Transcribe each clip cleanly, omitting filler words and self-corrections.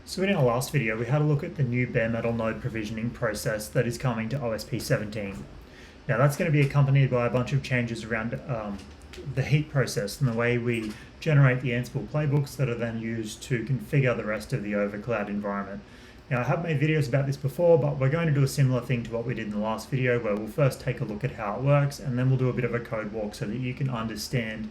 So in our last video, we had a look at the new bare metal node provisioning process that is coming to OSP 17. Now that's going to be accompanied by a bunch of changes around the heat process and the way we generate the Ansible playbooks that are then used to configure the rest of the overcloud environment. Now I have made videos about this before, but we're going to do a similar thing to what we did in the last video, where we'll first take a look at how it works and then we'll do a bit of a code walk so that you can understand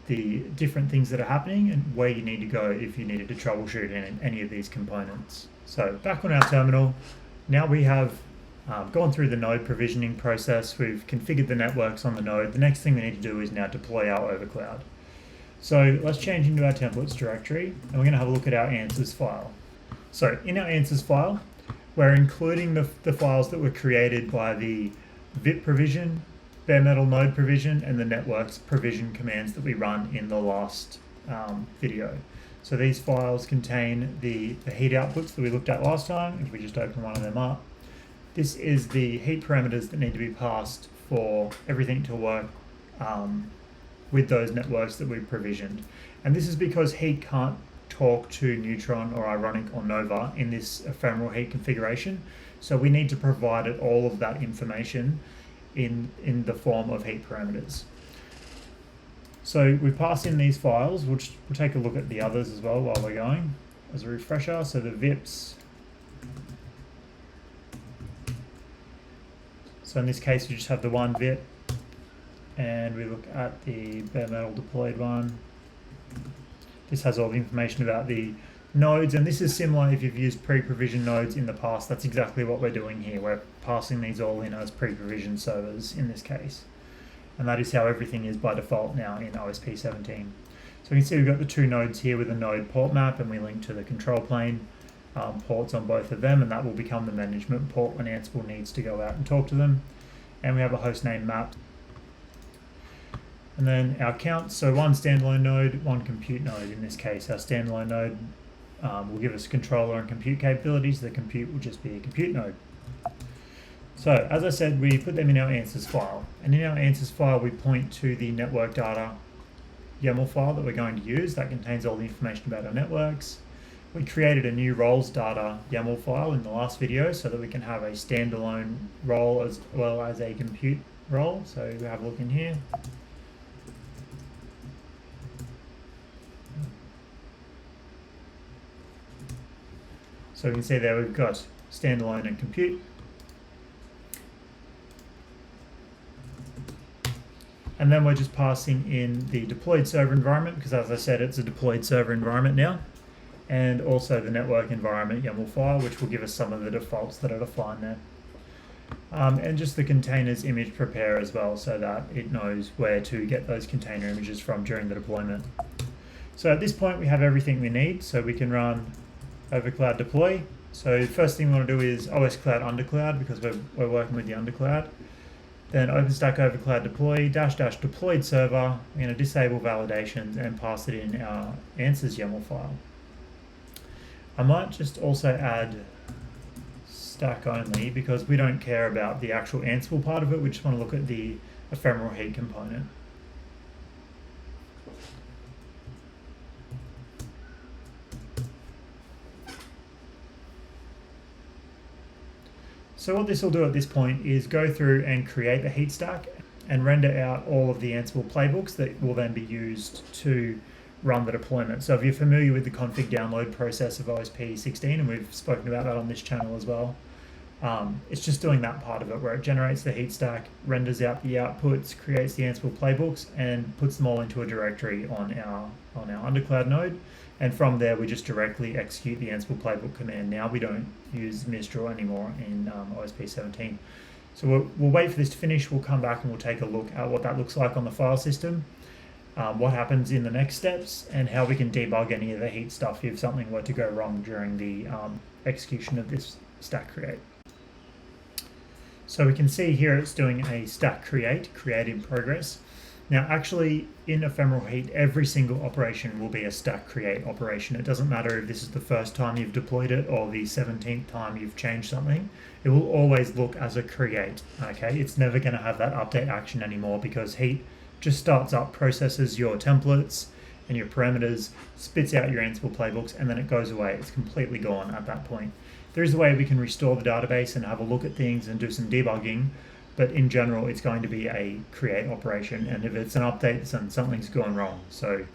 the different things that are happening and where you need to go if you needed to troubleshoot in any of these components. So back on our terminal, now we have gone through the node provisioning process. We've configured the networks on the node. The next thing we need to do is now deploy our overcloud. So let's change into our templates directory and we're going to have a look at our answers file. So in our answers file, we're including the files that were created by the VIP provision, bare metal node provision, and the networks provision commands that we run in the last video. So these files contain the heat outputs that we looked at last time. If we just open one of them up, this is the heat parameters that need to be passed for everything to work with those networks that we've provisioned. And this is because heat can't talk to neutron or ironic or nova in this ephemeral heat configuration. So we need to provide it all of that information in the form of heat parameters. So we pass in these files. We'll take a look at the others as well while we're going as a refresher. So the VIPs. So in this case, we just have the one VIP, and we look at the bare metal deployed one. This has all the information about the nodes, and this is similar if you've used pre-provisioned nodes in the past. That's exactly what we're doing here. We're passing these all in as pre-provisioned servers in this case. And that is how everything is by default now in OSP 17. So you can see we've got the two nodes here with a node port map, and we link to the control plane ports on both of them, and that will become the management port when Ansible needs to go out and talk to them. And we have a host name map. And then our counts, so one standalone node, one compute node. In this case, our standalone node will give us controller and compute capabilities. The compute will just be a compute node. So as I said, we put them in our answers file. And in our answers file, we point to the network data YAML file that we're going to use. That contains all the information about our networks. We created a new roles data YAML file in the last video so that we can have a standalone role as well as a compute role. So we have a look in here. So we can see there we've got standalone and compute. And then we're just passing in the deployed server environment, because as I said, it's a deployed server environment now. And also the network environment YAML file, which will give us some of the defaults that are defined there. And just the containers image prepare as well, so that it knows where to get those container images from during the deployment. So at this point we have everything we need, so we can run overcloud deploy. So first thing we want to do is oscloud undercloud, because we're working with the undercloud. Then openstack overcloud deploy -- deployed server. We're going to disable validations and pass it in our answers YAML file. I might just also add stack only, because we don't care about the actual Ansible part of it. We just want to look at the ephemeral heat component. So what this will do at this point is go through and create the heat stack and render out all of the Ansible playbooks that will then be used to run the deployment. So if you're familiar with the config download process of OSP 16, and we've spoken about that on this channel as well, it's just doing that part of it where it generates the heat stack, renders out the outputs, creates the Ansible playbooks, and puts them all into a directory on our undercloud node. And from there, we just directly execute the Ansible playbook command. Now we don't use Mistral anymore in OSP 17. So we'll wait for this to finish. We'll come back and we'll take a look at what that looks like on the file system, what happens in the next steps, and how we can debug any of the heat stuff if something were to go wrong during the execution of this stack create. So we can see here it's doing a stack create in progress. Now actually in Ephemeral Heat, every single operation will be a stack create operation. It doesn't matter if this is the first time you've deployed it or the 17th time you've changed something. It will always look as a create, okay? It's never gonna have that update action anymore, because Heat just starts up, processes your templates, and your parameters, spits out your Ansible playbooks, and then it goes away. It's completely gone at that point. There is a way we can restore the database and have a look at things and do some debugging, but in general, it's going to be a create operation, and if it's an update, then something's gone wrong. So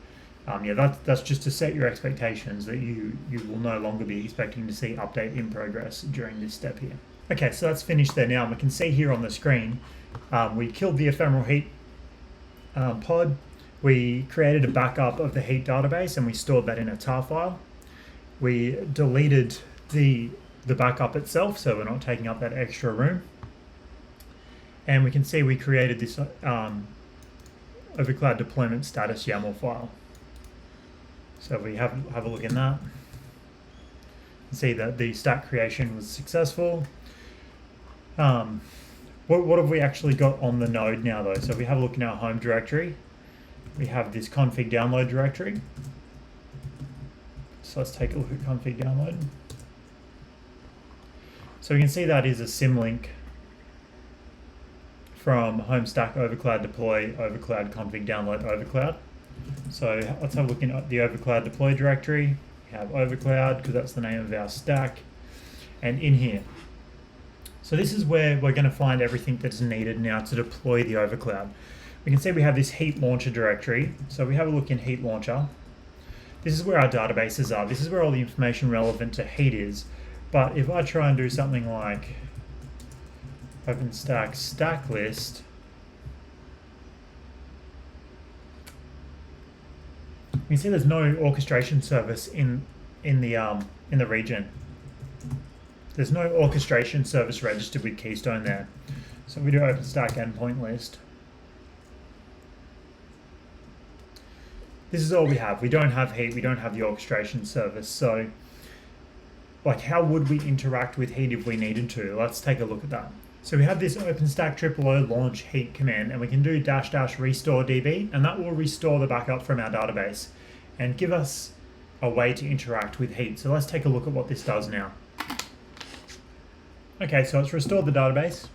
yeah, that's just to set your expectations that you will no longer be expecting to see update in progress during this step here. Okay, so that's finished there now. We can see here on the screen, we killed the Ephemeral Heat pod. We created a backup of the Heat database and we stored that in a tar file. We deleted the backup itself, so we're not taking up that extra room. And we can see we created this overcloud deployment status YAML file. So we have a look in that. See that the stack creation was successful. What have we actually got on the node now though? So if we have a look in our home directory, we have this config download directory. So let's take a look at config download. So we can see that is a symlink from home stack overcloud deploy overcloud config download overcloud. So let's have a look in the overcloud deploy directory. We have overcloud because that's the name of our stack, and in here. So this is where we're going to find everything that's needed now to deploy the overcloud. We can see we have this Heat launcher directory. So we have a look in Heat launcher. This is where our databases are. This is where all the information relevant to Heat is. But if I try and do something like OpenStack stack list, you can see there's no orchestration service in the region. There's no orchestration service registered with Keystone there. So we do OpenStack endpoint list. This is all we have. We don't have Heat. We don't have the orchestration service. So, like, how would we interact with Heat if we needed to? Let's take a look at that. So we have this OpenStack tripleo launch Heat command, and we can do -- restore DB, and that will restore the backup from our database and give us a way to interact with Heat. So let's take a look at what this does now. Okay, so it's restored the database,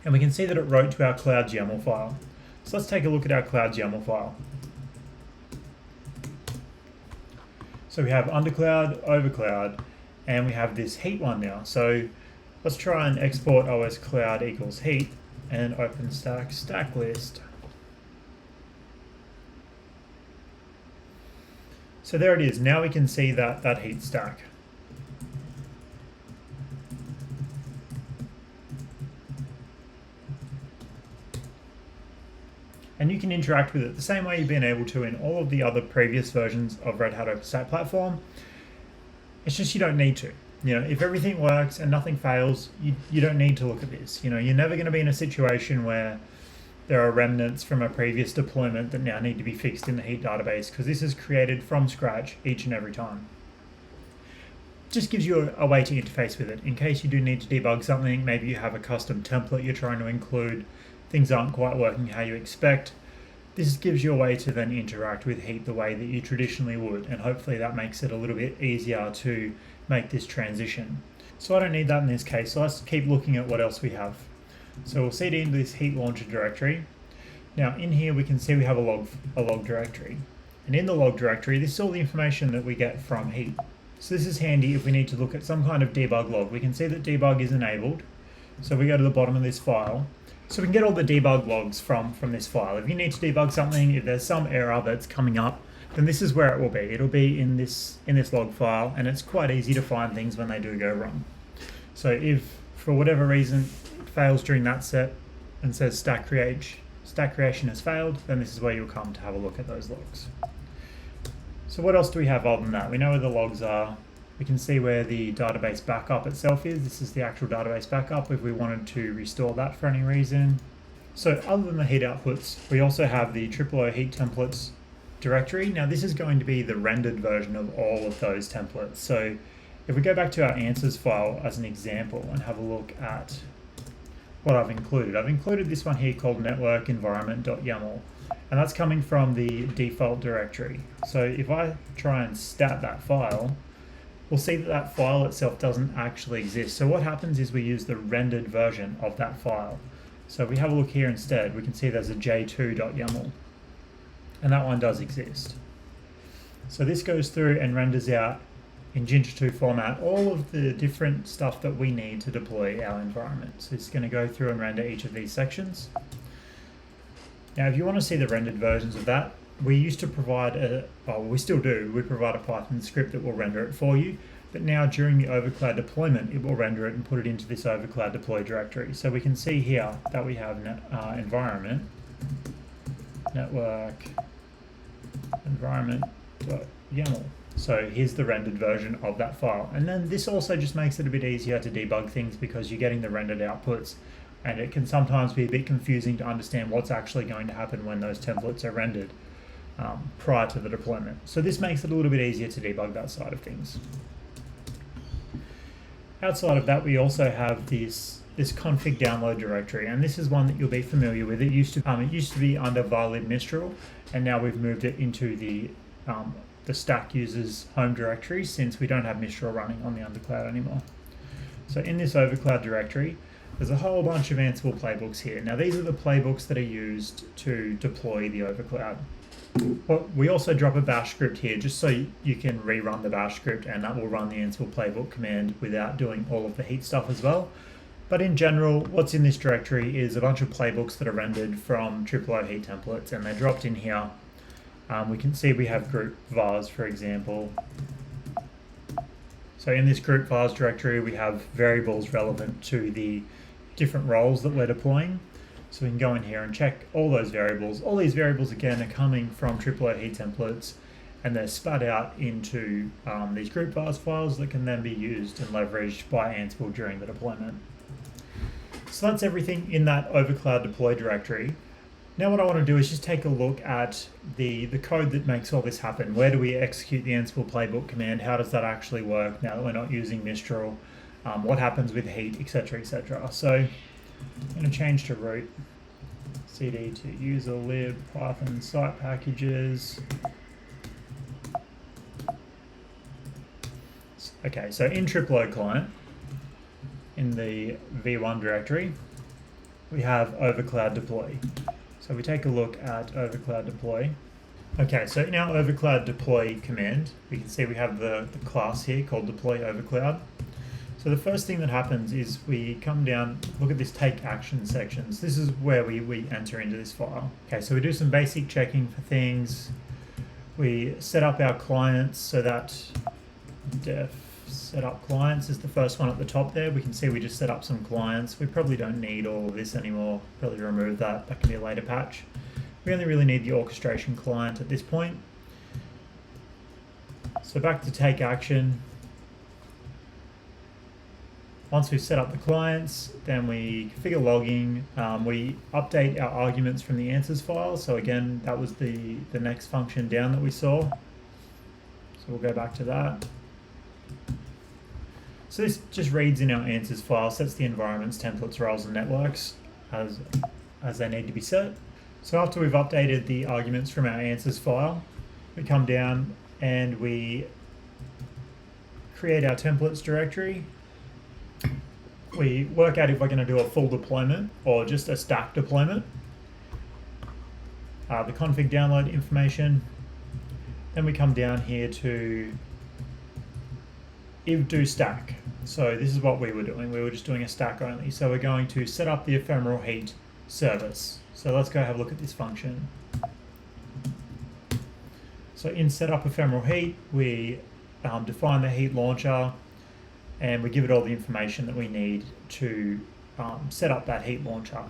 and we can see that it wrote to our Clouds YAML file. So let's take a look at our Clouds YAML file. So we have undercloud, overcloud, and we have this Heat one now. So let's try and export OS cloud equals Heat and OpenStack stack list. So there it is. Now we can see that Heat stack. And you can interact with it the same way you've been able to in all of the other previous versions of Red Hat OpenStack Platform. It's just you don't need to. You know, if everything works and nothing fails, you don't need to look at this. You know, you're never going to be in a situation where there are remnants from a previous deployment that now need to be fixed in the Heat database, because this is created from scratch each and every time. Just gives you a way to interface with it in case you do need to debug something. Maybe you have a custom template you're trying to include, things aren't quite working how you expect. This gives you a way to then interact with Heat the way that you traditionally would, and hopefully that makes it a little bit easier to make this transition. So I don't need that in this case, so let's keep looking at what else we have. So we'll cd into this Heat launcher directory. Now in here we can see we have a log directory. And in the log directory, this is all the information that we get from Heat. So this is handy if we need to look at some kind of debug log. We can see that debug is enabled. So we go to the bottom of this file. So we can get all the debug logs from this file. If you need to debug something, if there's some error that's coming up, then this is where it will be. It'll be in this log file, and it's quite easy to find things when they do go wrong. So if for whatever reason it fails during that set and says stack creation has failed, then this is where you'll come to have a look at those logs. So what else do we have other than that? We know where the logs are. We can see where the database backup itself is. This is the actual database backup if we wanted to restore that for any reason. So other than the Heat outputs, we also have the tripleo Heat templates directory. Now this is going to be the rendered version of all of those templates. So if we go back to our answers file as an example and have a look at what I've included this one here called network environment.yaml, and that's coming from the default directory. So if I try and stat that file, we'll see that that file itself doesn't actually exist. So what happens is we use the rendered version of that file. So if we have a look here instead, we can see there's a j2.yaml, and that one does exist. So this goes through and renders out in Jinja 2 format all of the different stuff that we need to deploy our environment. So it's going to go through and render each of these sections. Now, if you want to see the rendered versions of that, we used to provide we still do, we provide a Python script that will render it for you, but now during the overcloud deployment, it will render it and put it into this overcloud deploy directory. So we can see here that we have environment, network, environment.yaml. So here's the rendered version of that file. And then this also just makes it a bit easier to debug things because you're getting the rendered outputs, and it can sometimes be a bit confusing to understand what's actually going to happen when those templates are rendered prior to the deployment. So this makes it a little bit easier to debug that side of things. Outside of that, we also have this config download directory, and this is one that you'll be familiar with. It used to be under varlib Mistral, and now we've moved it into the stack users home directory since we don't have Mistral running on the undercloud anymore. So in this overcloud directory, there's a whole bunch of Ansible playbooks here. Now these are the playbooks that are used to deploy the overcloud. But we also drop a bash script here just so you can rerun the bash script, and that will run the Ansible playbook command without doing all of the heat stuff as well. But in general, what's in this directory is a bunch of playbooks that are rendered from tripleo-heat templates, and they're dropped in here. We can see we have group vars, for example. So in this group vars directory, we have variables relevant to the different roles that we're deploying. So we can go in here and check all those variables. All these variables, again, are coming from tripleo-heat templates, and they're spat out into these group vars files that can then be used and leveraged by Ansible during the deployment. So that's everything in that overcloud deploy directory. Now what I want to do is just take a look at the code that makes all this happen. Where do we execute the Ansible playbook command? How does that actually work now that we're not using Mistral? What happens with heat, etc., etc. So I'm going to change to root, cd to user lib python site packages. Okay, so in tripleo client, in the v1 directory, we have overcloud deploy. So we take a look at overcloud deploy. Okay, so in our overcloud deploy command, we can see we have the class here called deploy overcloud. So the first thing that happens is we come down, look at this take action sections. This is where we enter into this file. Okay, so we do some basic checking for things. We set up our clients so that def setup clients is the first one at the top there. We can see we just set up some clients. We probably don't need all of this anymore. Probably remove that. That can be a later patch. We only really need the orchestration client at this point. So back to take action. Once we've set up the clients, then we configure logging. We update our arguments from the answers file. So again, that was the next function down that we saw. So we'll go back to that. So this just reads in our answers file, sets the environments, templates, roles, and networks as they need to be set. So after we've updated the arguments from our answers file, we come down and we create our templates directory. We work out if we're going to do a full deployment or just a stack deployment. The config download information. Then we come down here to if do stack. So this is what we were doing. We were just doing a stack only. So we're going to set up the ephemeral heat service. So let's go have a look at this function. So in setup ephemeral heat, we define the heat launcher, and we give it all the information that we need to set up that heat launcher.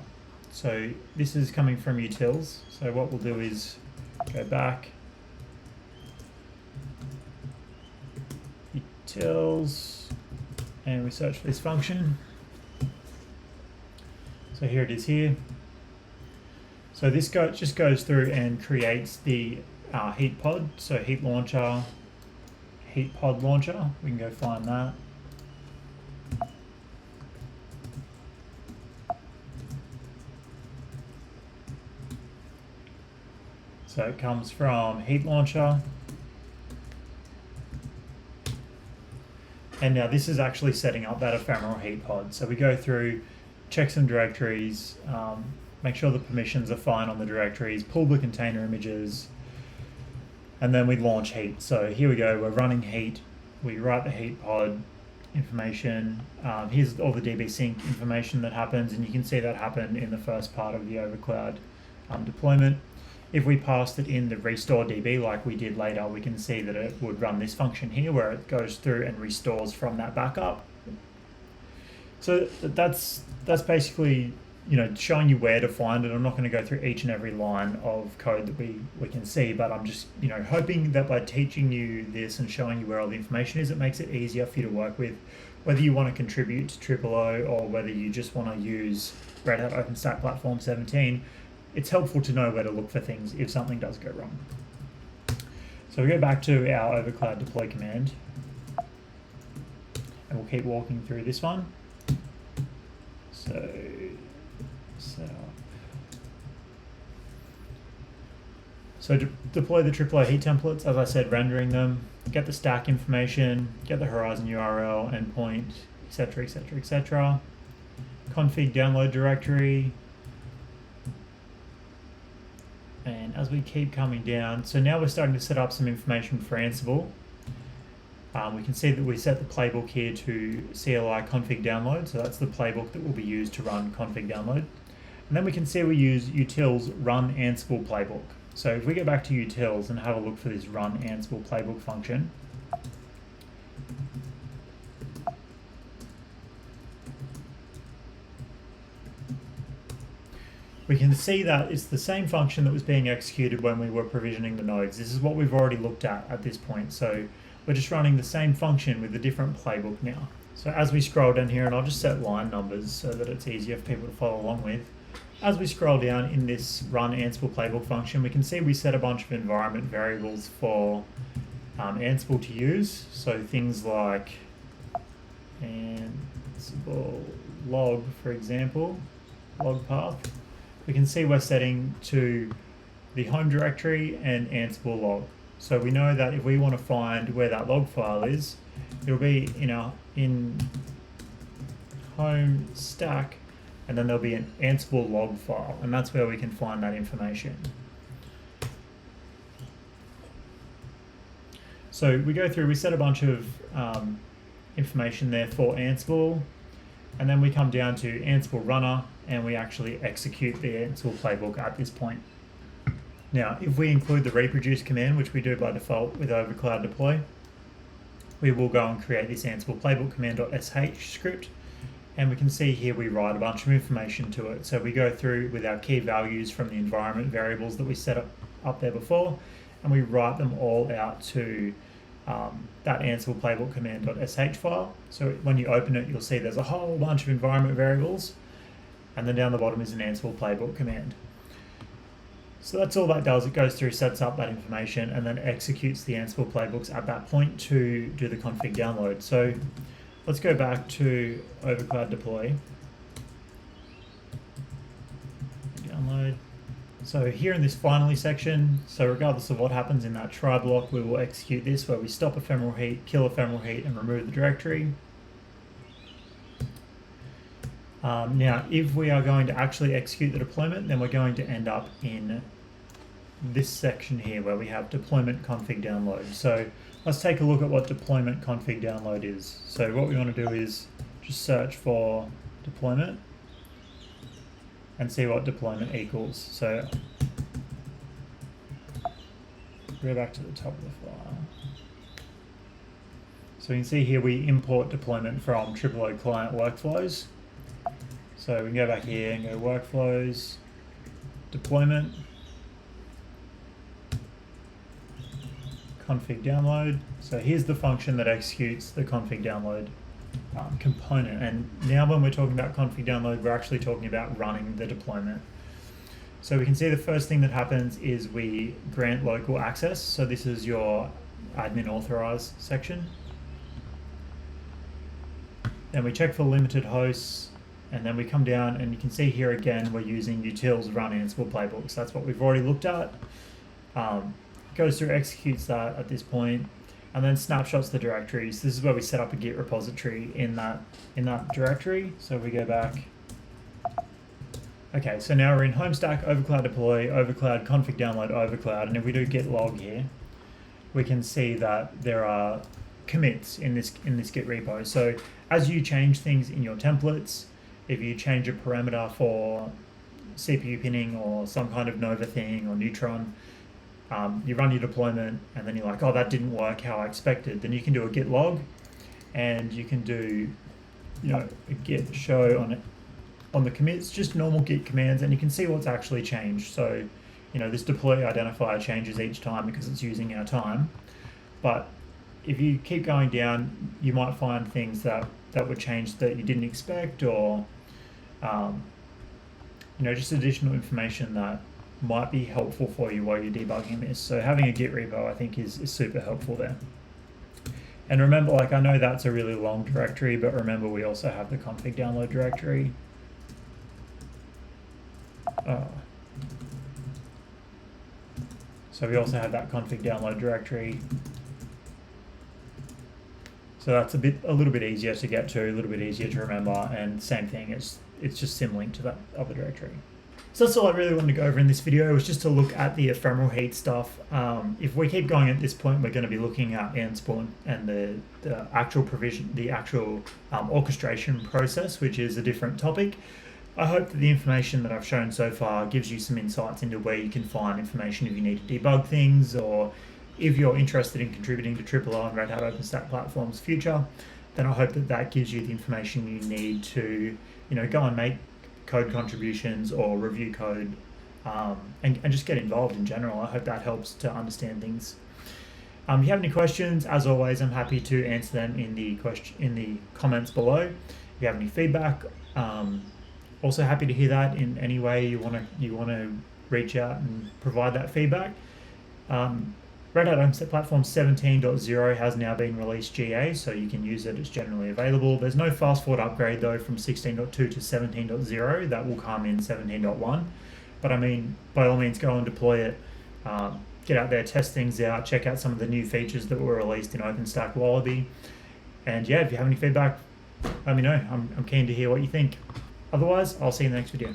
So this is coming from utils. So what we'll do is go back, utils, and we search for this function. So here it is here. So this just goes through and creates the heat pod. So heat launcher, heat pod launcher. We can go find that. So it comes from heat launcher. And now this is actually setting up that ephemeral heat pod. So we go through, check some directories, make sure the permissions are fine on the directories, pull the container images, and then we launch Heat. So here we go, we're running Heat, we write the Heat pod information. Here's all the DB sync information that happens, and you can see that happen in the first part of the overcloud deployment. If we passed it in the restore DB like we did later, we can see that it would run this function here where it goes through and restores from that backup. So that's basically, you know, showing you where to find it. I'm not going to go through each and every line of code that we can see, but I'm just, you know, hoping that by teaching you this and showing you where all the information is, it makes it easier for you to work with, whether you want to contribute to tripleo or whether you just want to use Red Hat OpenStack Platform 17. It's helpful to know where to look for things if something does go wrong. So we go back to our overcloud deploy command, and we'll keep walking through this one. So deploy the tripleo heat templates, as I said, rendering them, get the stack information, get the horizon URL, endpoint, etc., etc., etc. Config download directory. And as we keep coming down, so now we're starting to set up some information for Ansible. We can see that we set the playbook here to CLI config download, so that's the playbook that will be used to run config download. And then we can see we use utils run Ansible playbook. So if we go back to utils and have a look for this run Ansible playbook function, we can see that it's the same function that was being executed when we were provisioning the nodes. This is what we've already looked at this point. So we're just running the same function with a different playbook now. So as we scroll down here, and I'll just set line numbers so that it's easier for people to follow along with. As we scroll down in this run Ansible playbook function, we can see we set a bunch of environment variables for Ansible to use. So things like Ansible log, for example, log path. We can see we're setting to the home directory and Ansible log. So we know that if we want to find where that log file is, it'll be in home stack, and then there'll be an Ansible log file, and that's where we can find that information. So we go through, we set a bunch of information there for Ansible, and then we come down to Ansible runner, and we actually execute the Ansible playbook at this point. Now, if we include the reproduce command, which we do by default with overcloud deploy, we will go and create this Ansible playbook command.sh script, and we can see here we write a bunch of information to it. So we go through with our key values from the environment variables that we set up there before, and we write them all out to that Ansible playbook command.sh file. So when you open it, you'll see there's a whole bunch of environment variables, and then down the bottom is an Ansible playbook command. So that's all that does. It goes through, sets up that information, and then executes the Ansible playbooks at that point to do the config download. So let's go back to overcloud deploy. Download. So here in this finally section, so regardless of what happens in that try block, we will execute this where we stop ephemeral heat, kill ephemeral heat, and remove the directory. Now, if we are going to actually execute the deployment, then we're going to end up in this section here where we have deployment config download. So let's take a look at what deployment config download is. So what we want to do is just search for deployment and see what deployment equals. So go back to the top of the file. So you can see here we import deployment from tripleo client workflows. So we can go back here and go workflows, deployment, config download. So here's the function that executes the config download component. And now when we're talking about config download, we're actually talking about running the deployment. So we can see the first thing that happens is we grant local access. So this is your admin authorize section. Then we check for limited hosts. And then we come down and you can see here again, we're using utils run Ansible playbooks. That's what we've already looked at. Goes through, executes that at this point, and then snapshots the directories. This is where we set up a Git repository in that directory. So we go back. Okay, so now we're in home stack, overcloud deploy, overcloud config download, overcloud, and if we do git log here, we can see that there are commits in this Git repo. So as you change things in your templates, if you change a parameter for CPU pinning or some kind of Nova thing or Neutron, you run your deployment and then you're like, oh, that didn't work how I expected. Then you can do a git log, and you can do, a git show on the commits, just normal git commands, and you can see what's actually changed. So, this deploy identifier changes each time because it's using our time. But if you keep going down, you might find things that would change that you didn't expect, or just additional information that might be helpful for you while you're debugging this. So having a Git repo, I think, is super helpful there. And remember, I know that's a really long directory, but remember we also have the config download directory. So we also have that config download directory. So that's a little bit easier to get to, a little bit easier to remember, and same thing, it's just symlinked to that other directory. So that's all I really wanted to go over in this video, was just to look at the ephemeral heat stuff. If we keep going at this point, we're going to be looking at Ansible and the actual provision, the actual orchestration process, which is a different topic. I hope that the information that I've shown so far gives you some insights into where you can find information if you need to debug things, or if you're interested in contributing to tripleo and Red Hat OpenStack Platform's future. Then I hope that gives you the information you need to, go and make code contributions or review code, and just get involved in general. I hope that helps to understand things. If you have any questions, as always, I'm happy to answer them in the comments below. If you have any feedback, also happy to hear that in any way you want to reach out and provide that feedback. Red Hat OpenStack Platform 17.0 has now been released GA, so you can use it. It's generally available. There's no fast forward upgrade though from 16.2 to 17.0. That will come in 17.1. But I mean, by all means, go and deploy it. Get out there, test things out, check out some of the new features that were released in OpenStack Wallaby. And yeah, if you have any feedback, let me know. I'm keen to hear what you think. Otherwise, I'll see you in the next video.